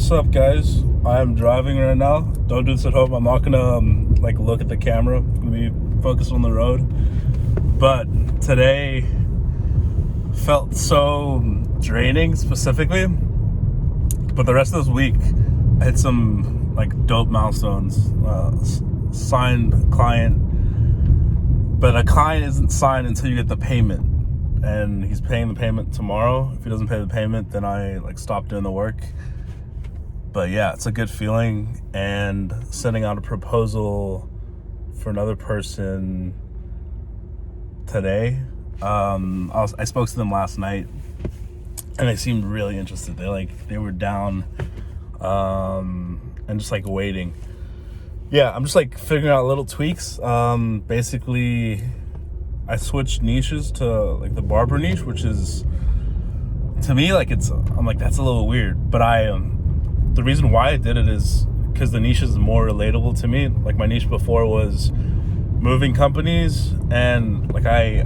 What's up, guys? I am driving right now. Don't do this at home. I'm not gonna look at the camera. I'm gonna be focused on the road. But today felt so draining, specifically. But the rest of this week, I hit some dope milestones. Signed client, but a client isn't signed until you get the payment, and he's paying the payment tomorrow. If he doesn't pay the payment, then I stop doing the work. But yeah, it's a good feeling. And sending out a proposal for another person today. I spoke to them last night, and they seemed really interested. They were down, and just waiting. Yeah, I'm just figuring out little tweaks. Basically, I switched niches to the barber niche, which is, to me, that's a little weird. But the reason why I did it is because the niche is more relatable to me. My niche before was moving companies, and I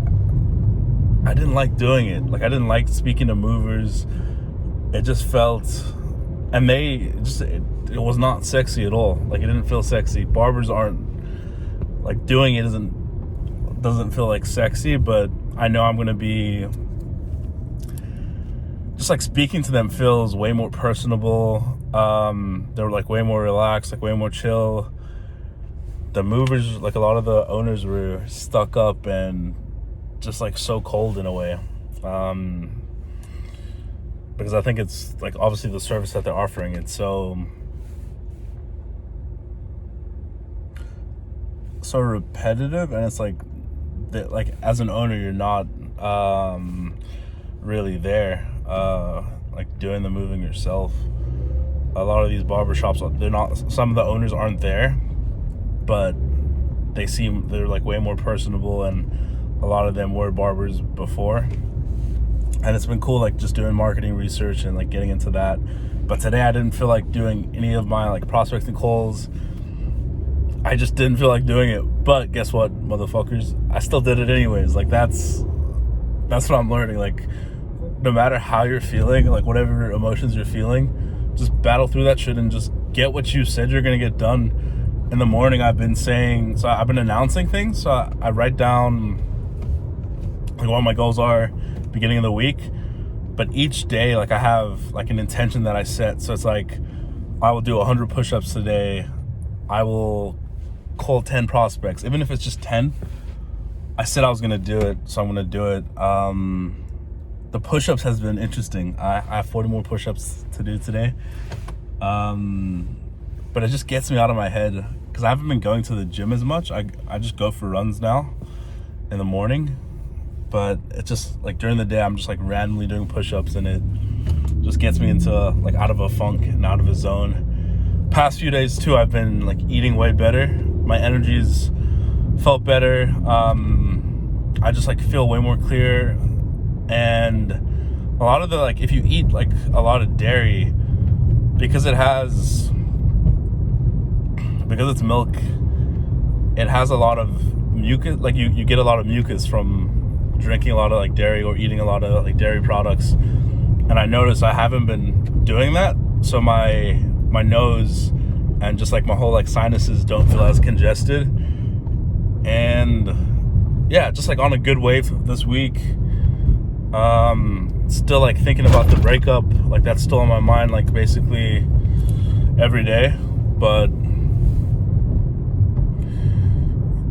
didn't like doing it. I didn't like speaking to movers. It just felt, and it was not sexy at all. It didn't feel sexy. Barbers aren't, doing it doesn't feel sexy, but I know I'm gonna be just speaking to them feels way more personable. They're way more relaxed, way more chill. The movers, a lot of the owners were stuck up and just so cold in a way. Because I think it's obviously the service that they're offering, it's so repetitive, and it's as an owner, you're not really there doing the moving yourself. A lot of these barbershops, some of the owners aren't there, but they're way more personable, and a lot of them were barbers before. And it's been cool just doing marketing research and getting into that. But today I didn't feel like doing any of my prospecting calls. I just didn't feel like doing it. But guess what, motherfuckers? I still did it anyways. That's what I'm learning. No matter how you're feeling, whatever emotions you're feeling, just battle through that shit and just get what you said you're gonna get done. In the morning, I've been announcing things. So I write down what my goals are beginning of the week. But each day, I have an intention that I set. So it's I will do 100 push-ups today. I will call 10 prospects, even if it's just 10. I said I was gonna do it, so I'm gonna do it. The push-ups has been interesting. I have 40 more push-ups to do today. But it just gets me out of my head because I haven't been going to the gym as much. I just go for runs now in the morning. But it's just during the day, I'm just randomly doing push-ups, and it just gets me into out of a funk and out of a zone. Past few days too, I've been eating way better. My energies felt better. I just feel way more clear. And a lot of the if you eat a lot of dairy, because it's milk, it has a lot of mucus. You get a lot of mucus from drinking a lot of dairy or eating a lot of dairy products. And I noticed I haven't been doing that, so my nose and just my whole sinuses don't feel as congested. And yeah, just on a good wave this week. Still thinking about the breakup, that's still on my mind basically every day. But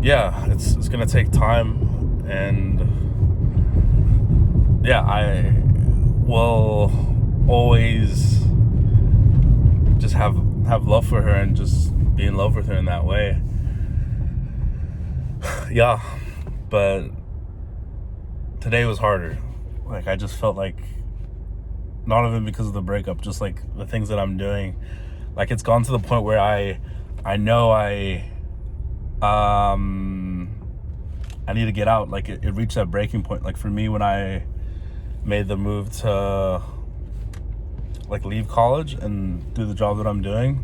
yeah, it's gonna take time, and yeah, I will always just have love for her and just be in love with her in that way. Yeah, but today was harder. I just felt not even because of the breakup, just the things that I'm doing. It's gone to the point where I know I need to get out. It reached that breaking point. For me, when I made the move to leave college and do the job that I'm doing,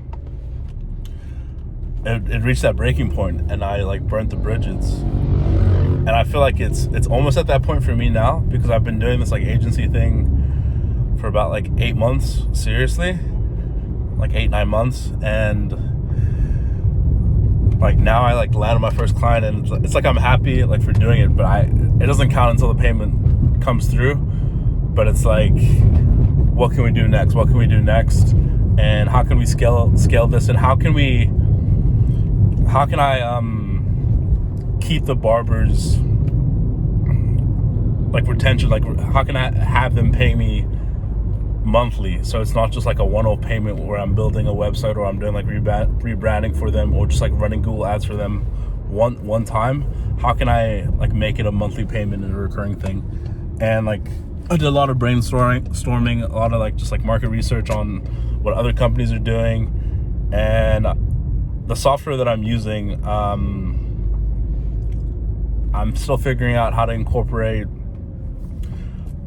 it reached that breaking point, and I burnt the bridges. And I feel it's almost at that point for me now, because I've been doing this agency thing for about 8 months seriously. like 8-9 months, and like now I like landed my first client, and it's like I'm happy like for doing it, but it doesn't count until the payment comes through. But it's like, what can we do next? What can we do next? And how can we scale this? And how can I keep the barbers like retention? Like, how can I have them pay me monthly, so it's not just like a one-off payment where I'm building a website or I'm doing like rebranding for them, or just like running Google ads for them one time? How can I like make it a monthly payment and a recurring thing? And like I did a lot of brainstorming, a lot of like just like market research on what other companies are doing, and the software that I'm using, I'm still figuring out how to incorporate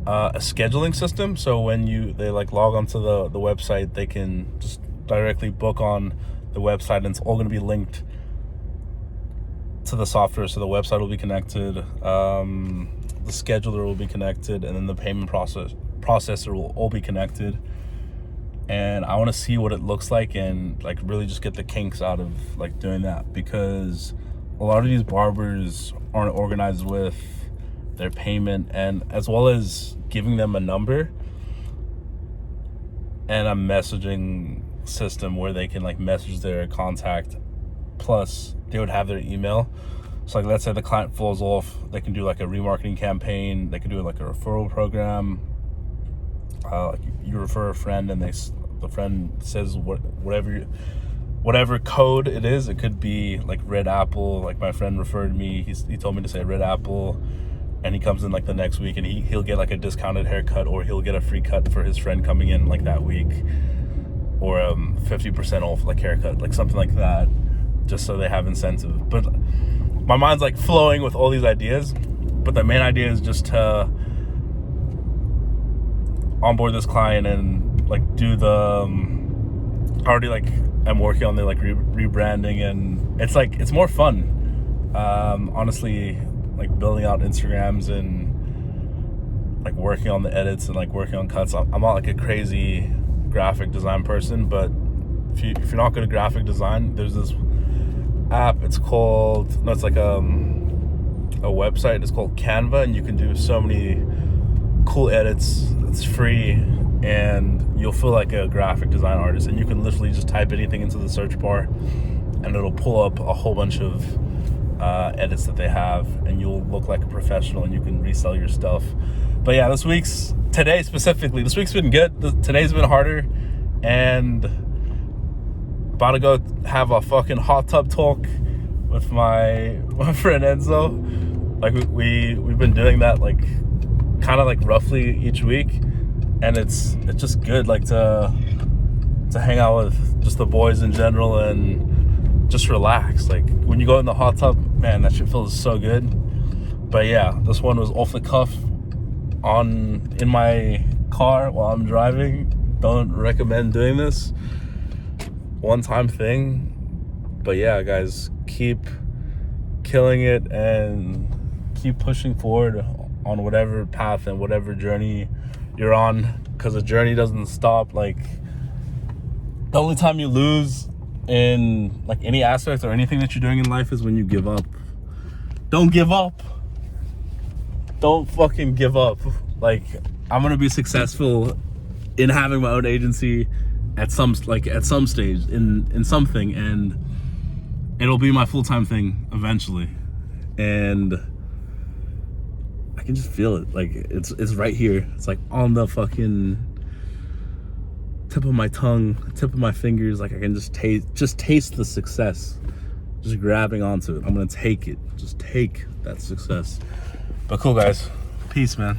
a scheduling system. So when they like log onto the website, they can just directly book on the website, and it's all going to be linked to the software. So the website will be connected, the scheduler will be connected, and then the payment processor will all be connected. And I want to see what it looks like and like really just get the kinks out of like doing that, because a lot of these barbers aren't organized with their payment, and as well as giving them a number and a messaging system where they can like message their contact, plus they would have their email. So like, let's say the client falls off, they can do like a remarketing campaign, they can do like a referral program. Like you refer a friend, and the friend says whatever code it is. It could be like Red Apple. Like my friend referred me, he told me to say Red Apple, and he comes in like the next week, and he'll get like a discounted haircut, or he'll get a free cut for his friend coming in like that week, or 50% off like haircut, like something like that, just so they have incentive. But my mind's like flowing with all these ideas, but the main idea is just to onboard this client and like do already like I'm working on the like rebranding, and it's like it's more fun, honestly, like building out Instagrams and like working on the edits and like working on cuts. I'm not like a crazy graphic design person, but if you're not good at graphic design, there's this app, it's like a website, it's called Canva, and you can do so many cool edits. It's free, and you'll feel like a graphic design artist, and you can literally just type anything into the search bar and it'll pull up a whole bunch of edits that they have, and you'll look like a professional, and you can resell your stuff. But yeah, today specifically, this week's been good. Today's been harder, and about to go have a fucking hot tub talk with my friend Enzo. Like we've been doing that like kind of like roughly each week, and it's just good like to hang out with just the boys in general and just relax. Like when you go in the hot tub, man, that shit feels so good. But yeah, this one was off the cuff in my car while I'm driving. Don't recommend doing this, one-time thing. But yeah, guys, keep killing it and keep pushing forward on whatever path and whatever journey you're on, because the journey doesn't stop. Like the only time you lose in like any aspect or anything that you're doing in life is when you give up. Don't give up. Don't fucking give up. Like I'm gonna be successful in having my own agency at some stage in something, and it'll be my full-time thing eventually. And I can just feel it. Like it's right here. It's like on the fucking tip of my tongue, tip of my fingers. Like I can just taste the success. Just grabbing onto it. I'm gonna take it. Just take that success. But cool, guys. Peace, man.